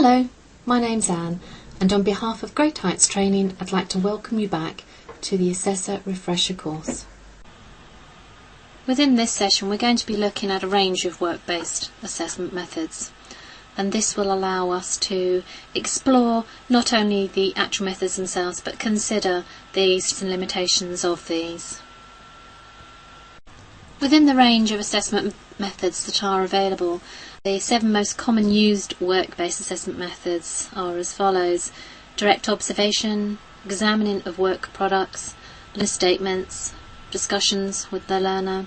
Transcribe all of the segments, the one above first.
Hello, my name's Anne, and on behalf of Great Heights Training I'd like to welcome you back to the Assessor Refresher course. Within this session we're going to be looking at a range of work-based assessment methods, and this will allow us to explore not only the actual methods themselves but consider the strengths and limitations of these. Within the range of assessment methods that are available, the 7 most common used work-based assessment methods are as follows: direct observation, examining of work products, learner statements, discussions with the learner,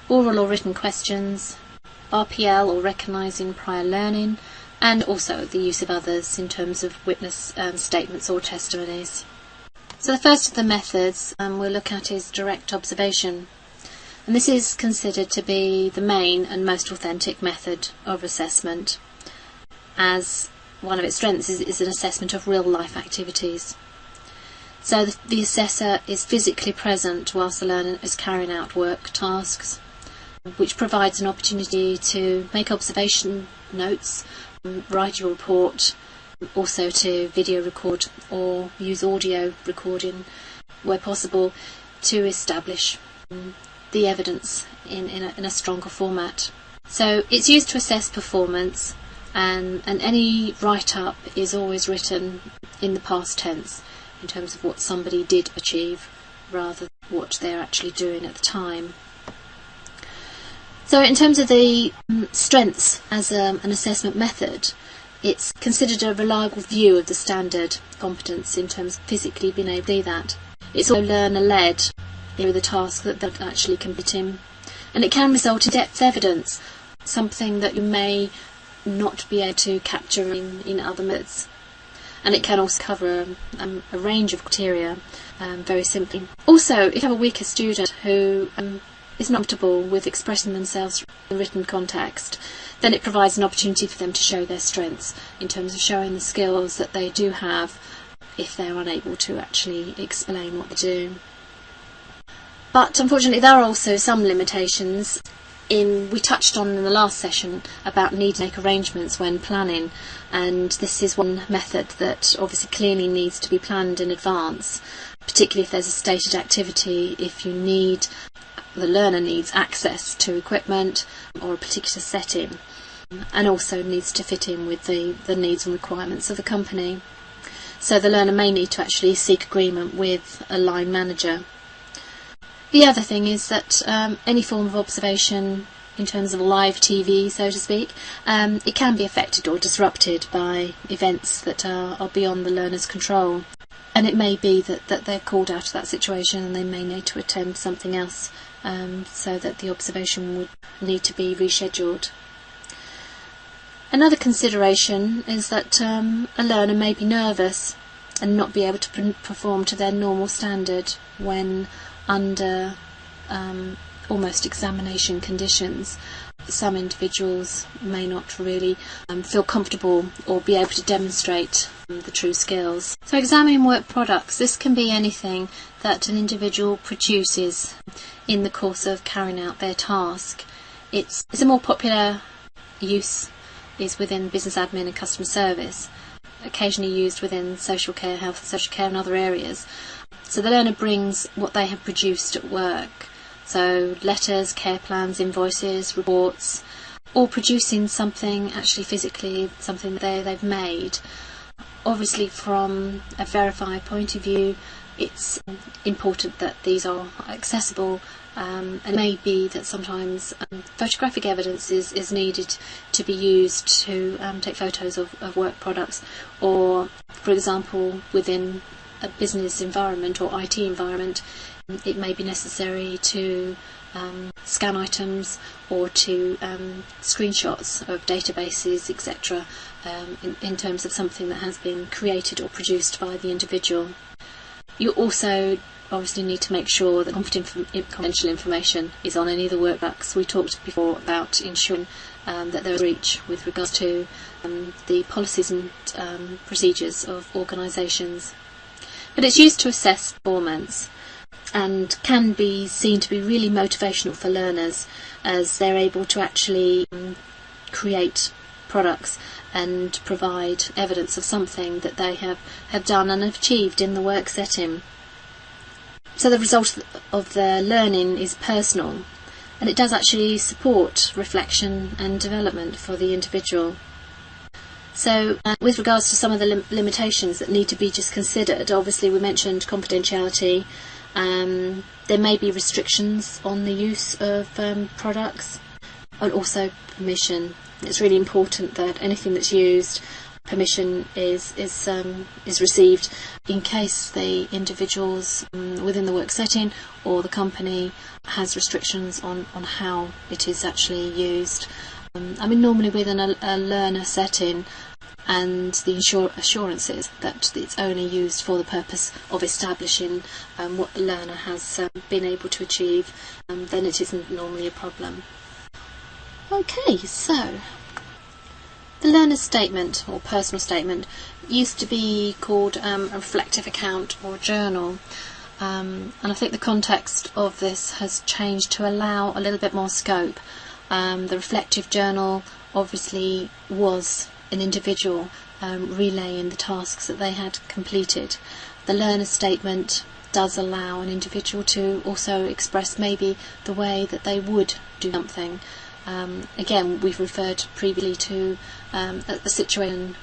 oral or written questions, RPL or recognising prior learning, and also the use of others in terms of witness statements or testimonies. So the first of the methods we'll look at is direct observation. And this is considered to be the main and most authentic method of assessment, as one of its strengths is an assessment of real-life activities. So the assessor is physically present whilst the learner is carrying out work tasks, which provides an opportunity to make observation notes, write your report, also to video record or use audio recording where possible to establish the evidence in a stronger format. So it's used to assess performance, and any write-up is always written in the past tense in terms of what somebody did achieve rather than what they're actually doing at the time. So in terms of the strengths as an assessment method, it's considered a reliable view of the standard competence in terms of physically being able to do that. It's also learner-led through the task that they're actually completing, and it can result in depth evidence, something that you may not be able to capture in other methods, and it can also cover a range of criteria very simply. Also, if you have a weaker student who is not comfortable with expressing themselves in the written context, then it provides an opportunity for them to show their strengths in terms of showing the skills that they do have if they're unable to actually explain what they do. But unfortunately there are also some limitations. We touched on in the last session about need to make arrangements when planning, and this is one method that obviously clearly needs to be planned in advance, particularly if there's a stated activity, if the learner needs access to equipment or a particular setting, and also needs to fit in with the needs and requirements of the company. So the learner may need to actually seek agreement with a line manager. The other thing is that any form of observation in terms of live TV, so to speak, it can be affected or disrupted by events that are beyond the learner's control. And it may be that they're called out of that situation and they may need to attend something else, so that the observation would need to be rescheduled. Another consideration is that a learner may be nervous and not be able to perform to their normal standard when under almost examination conditions. Some individuals may not really feel comfortable or be able to demonstrate the true skills. So examining work products, this can be anything that an individual produces in the course of carrying out their task. It's a more popular use is within business admin and customer service, occasionally used within social care, health and social care and other areas. So the learner brings what they have produced at work, so letters, care plans, invoices, reports, or producing something actually physically, something that they've made. Obviously from a verified point of view, it's important that these are accessible, and it may be that sometimes photographic evidence is needed to be used to take photos of work products, or for example within a business environment or IT environment, it may be necessary to scan items or to screenshots of databases, etc., in terms of something that has been created or produced by the individual. You also obviously need to make sure that confidential information is on any of the workbooks. We talked before about ensuring that there is reach with regards to the policies and procedures of organisations. But it's used to assess performance and can be seen to be really motivational for learners, as they're able to actually create products and provide evidence of something that they have done and have achieved in the work setting. So the result of their learning is personal, and it does actually support reflection and development for the individual. So with regards to some of the limitations that need to be just considered, obviously we mentioned confidentiality. There may be restrictions on the use of products, and also permission. It's really important that anything that's used, permission is received in case the individuals within the work setting or the company has restrictions on how it is actually used. Normally within a learner setting, and the assurances that it's only used for the purpose of establishing what the learner has been able to achieve, then it isn't normally a problem. Okay, so the learner's statement or personal statement used to be called a reflective account or journal, and I think the context of this has changed to allow a little bit more scope. The reflective journal obviously was an individual relaying the tasks that they had completed. The learner's statement does allow an individual to also express maybe the way that they would do something. Again, we've referred previously to a situation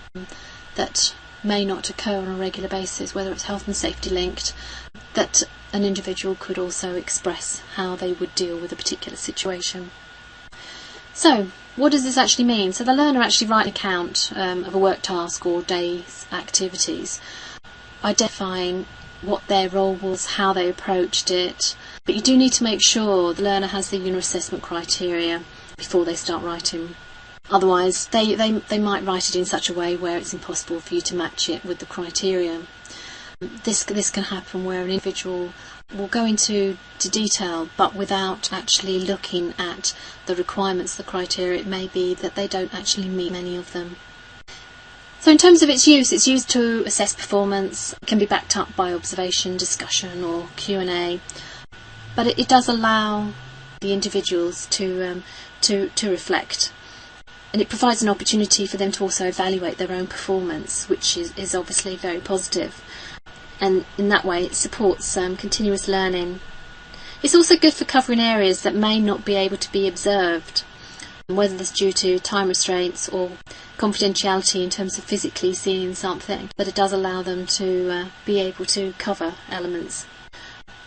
that may not occur on a regular basis, whether it's health and safety linked, that an individual could also express how they would deal with a particular situation. So, what does this actually mean? So the learner actually writes an account of a work task or day's activities, identifying what their role was, how they approached it, but you do need to make sure the learner has the UNA assessment criteria before they start writing. Otherwise, they might write it in such a way where it's impossible for you to match it with the criteria. This can happen where an individual will go into detail but without actually looking at the requirements, the criteria. It may be that they don't actually meet many of them. So in terms of its use, it's used to assess performance. It can be backed up by observation, discussion or Q&A, but it does allow the individuals to reflect, and it provides an opportunity for them to also evaluate their own performance, which is obviously very positive. And in that way it supports continuous learning. It's also good for covering areas that may not be able to be observed, whether that's due to time restraints or confidentiality in terms of physically seeing something, but it does allow them to be able to cover elements.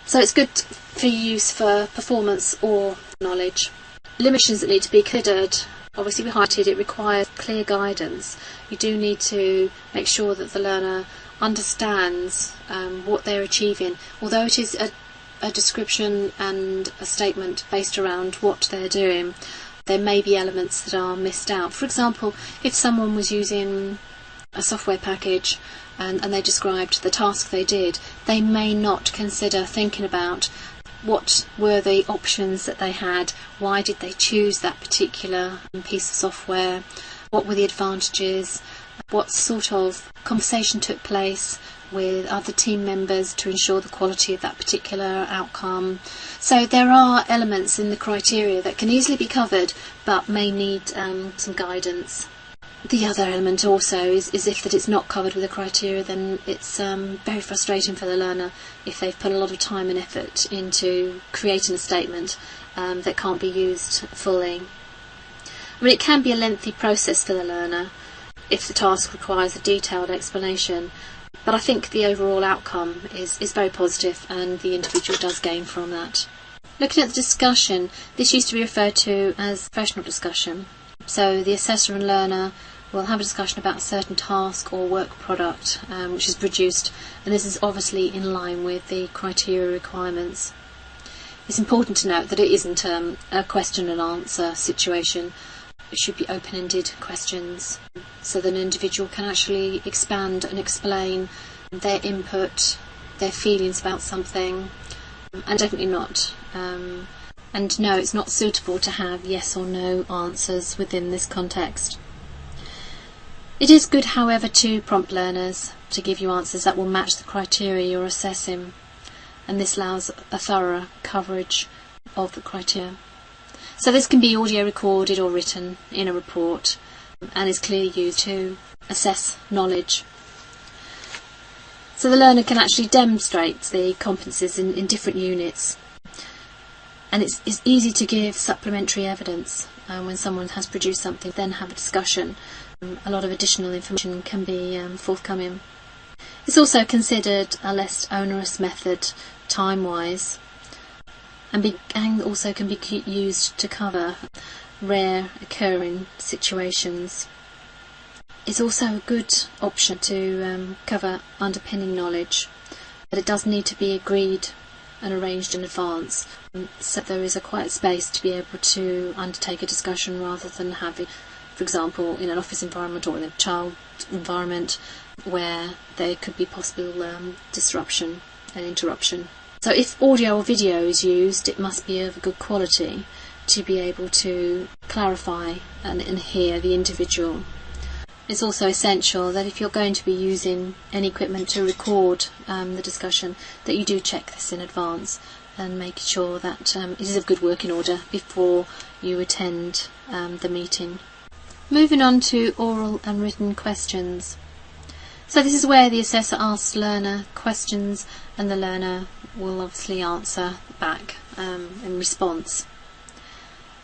So it's good for use for performance or knowledge. Limitations that need to be considered. Obviously we highlighted it requires clear guidance. You do need to make sure that the learner understands what they're achieving. Although it is a description and a statement based around what they're doing, there may be elements that are missed out. For example, if someone was using a software package and they described the task they did, they may not consider thinking about what were the options that they had, why did they choose that particular piece of software, what were the advantages, what sort of conversation took place with other team members to ensure the quality of that particular outcome. So there are elements in the criteria that can easily be covered but may need some guidance. The other element also is if that it's not covered with the criteria, then it's very frustrating for the learner if they've put a lot of time and effort into creating a statement that can't be used fully. It can be a lengthy process for the learner if the task requires a detailed explanation, but I think the overall outcome is very positive and the individual does gain from that. Looking at the discussion, this used to be referred to as professional discussion. So the assessor and learner will have a discussion about a certain task or work product which is produced, and this is obviously in line with the criteria requirements. It's important to note that it isn't a question and answer situation. It should be open-ended questions so that an individual can actually expand and explain their input, their feelings about something, and definitely not. And no, it's not suitable to have yes or no answers within this context. It is good, however, to prompt learners to give you answers that will match the criteria you're assessing, and this allows a thorough coverage of the criteria. So this can be audio recorded or written in a report, and is clearly used to assess knowledge. So the learner can actually demonstrate the competencies in different units, and it's easy to give supplementary evidence when someone has produced something, then have a discussion. A lot of additional information can be forthcoming. It's also considered a less onerous method time-wise, and also can be used to cover rare occurring situations. It's also a good option to cover underpinning knowledge, but it does need to be agreed and arranged in advance, so there is a quiet space to be able to undertake a discussion rather than having, for example, in an office environment or in a child environment where there could be possible disruption and interruption. So if audio or video is used, it must be of a good quality to be able to clarify and hear the individual. It's also essential that if you're going to be using any equipment to record the discussion, that you do check this in advance and make sure that it is of good working order before you attend the meeting. Moving on to oral and written questions. So this is where the assessor asks learner questions and the learner will obviously answer back in response.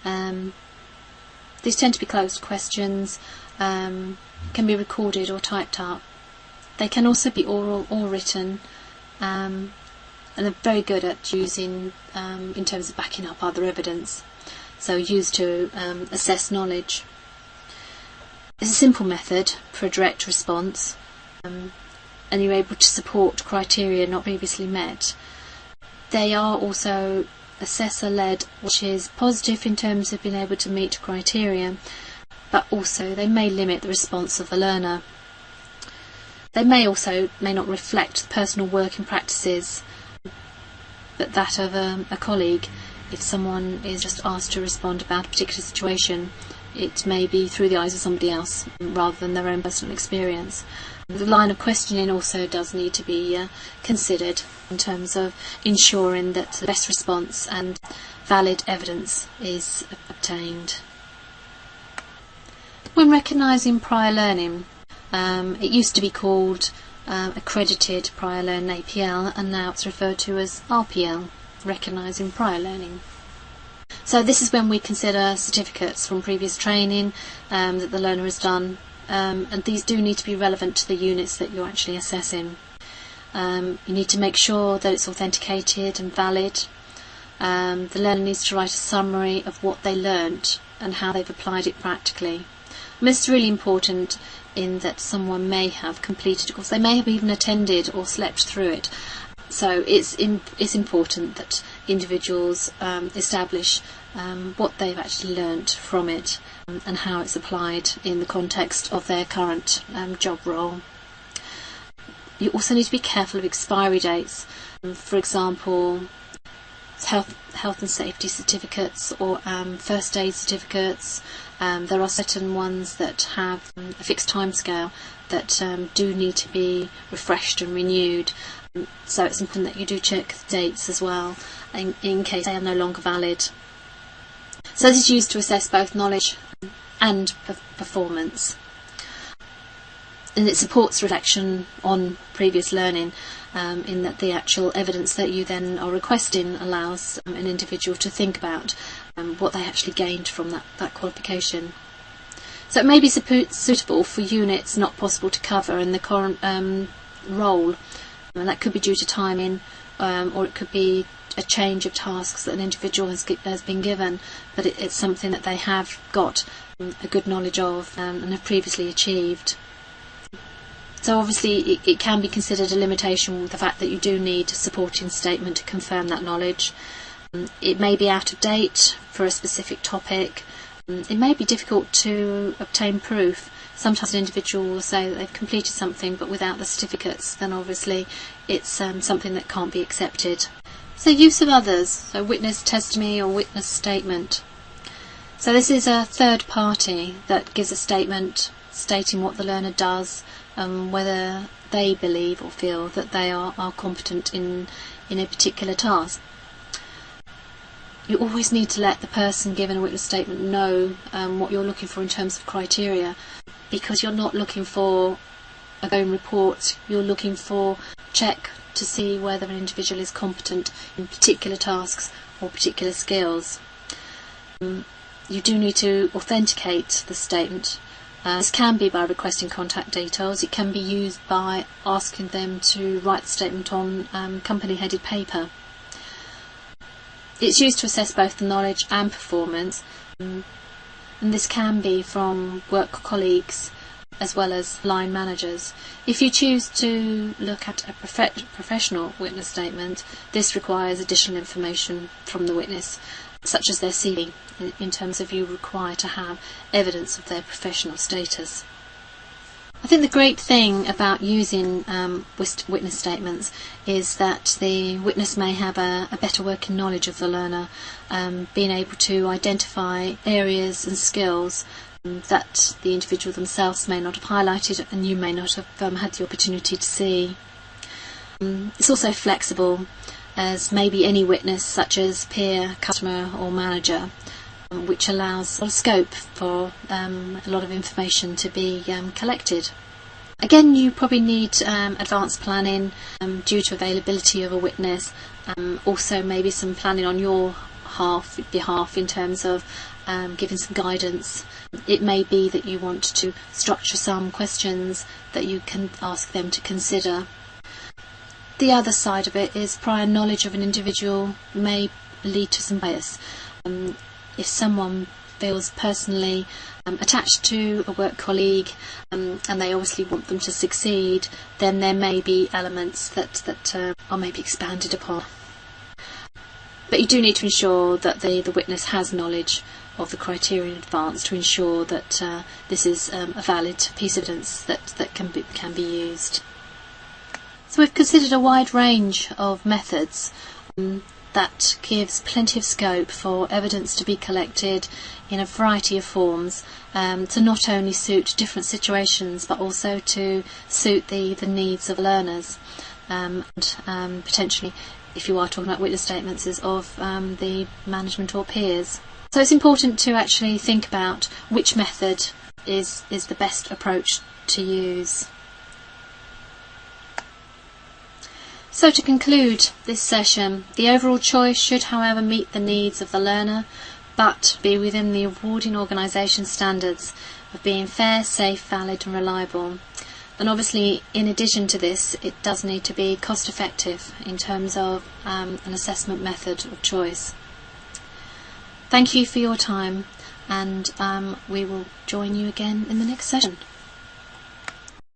These tend to be closed questions, can be recorded or typed up. They can also be oral or written, and they're very good at using in terms of backing up other evidence, so used to assess knowledge. It's a simple method for a direct response, and you're able to support criteria not previously met. They are also assessor-led, which is positive in terms of being able to meet criteria, but also they may limit the response of the learner. They may not reflect the personal working practices, but that of a colleague. If someone is just asked to respond about a particular situation, it may be through the eyes of somebody else rather than their own personal experience. The line of questioning also does need to be considered in terms of ensuring that the best response and valid evidence is obtained. When recognising prior learning, it used to be called accredited prior learning APL, and now it's referred to as RPL, recognising prior learning. So this is when we consider certificates from previous training that the learner has done, and these do need to be relevant to the units that you're actually assessing. You need to make sure that it's authenticated and valid. The learner needs to write a summary of what they learnt and how they've applied it practically. And this is really important in that someone may have completed a course, they may have even attended or slept through it. So it's important that individuals establish what they've actually learnt from it and how it's applied in the context of their current job role. You also need to be careful of expiry dates. For example, health and safety certificates or first aid certificates. There are certain ones that have a fixed timescale that do need to be refreshed and renewed. So it's important that you do check the dates as well in case they are no longer valid. So this is used to assess both knowledge and performance, and it supports reflection on previous learning in that the actual evidence that you then are requesting allows an individual to think about what they actually gained from that qualification. So it may be suitable for units not possible to cover in the current role, and that could be due to timing, or it could be a change of tasks that an individual has been given, but it's something that they have got a good knowledge of and have previously achieved. So obviously it can be considered a limitation with the fact that you do need a supporting statement to confirm that knowledge. It may be out of date for a specific topic. It may be difficult to obtain proof. Sometimes an individual will say that they've completed something but without the certificates, then obviously it's something that can't be accepted. So use of others, so witness testimony or witness statement. So this is a third party that gives a statement stating what the learner does, whether they believe or feel that they are competent in a particular task. you always need to let the person giving a witness statement know what you're looking for in terms of criteria, because you're not looking for a own report, you're looking for check to see whether an individual is competent in particular tasks or particular skills. You do need to authenticate the statement. This can be by requesting contact details. It can be used by asking them to write the statement on company-headed paper. It's used to assess both the knowledge and performance, and this can be from work colleagues as well as line managers. If you choose to look at a professional witness statement, this requires additional information from the witness, such as their CV, in terms of you require to have evidence of their professional status. I think the great thing about using witness statements is that the witness may have a better working knowledge of the learner, being able to identify areas and skills that the individual themselves may not have highlighted and you may not have had the opportunity to see. It's also flexible, as maybe any witness, such as peer, customer or manager, which allows a lot of scope for a lot of information to be collected. Again, you probably need advanced planning due to availability of a witness, also maybe some planning on your behalf in terms of giving some guidance. It may be that you want to structure some questions that you can ask them to consider. The other side of it is prior knowledge of an individual may lead to some bias. If someone feels personally attached to a work colleague and they obviously want them to succeed, then there may be elements that are maybe expanded upon. But you do need to ensure that the witness has knowledge of the criteria in advance to ensure that this is a valid piece of evidence that can be used. So we've considered a wide range of methods that gives plenty of scope for evidence to be collected in a variety of forms, to not only suit different situations but also to suit the needs of learners, and potentially, if you are talking about witness statements, is of the management or peers. So it's important to actually think about which method is the best approach to use. So to conclude this session, the overall choice should, however, meet the needs of the learner, but be within the awarding organisation standards of being fair, safe, valid and reliable. And obviously, in addition to this, it does need to be cost effective in terms of an assessment method of choice. Thank you for your time, and we will join you again in the next session.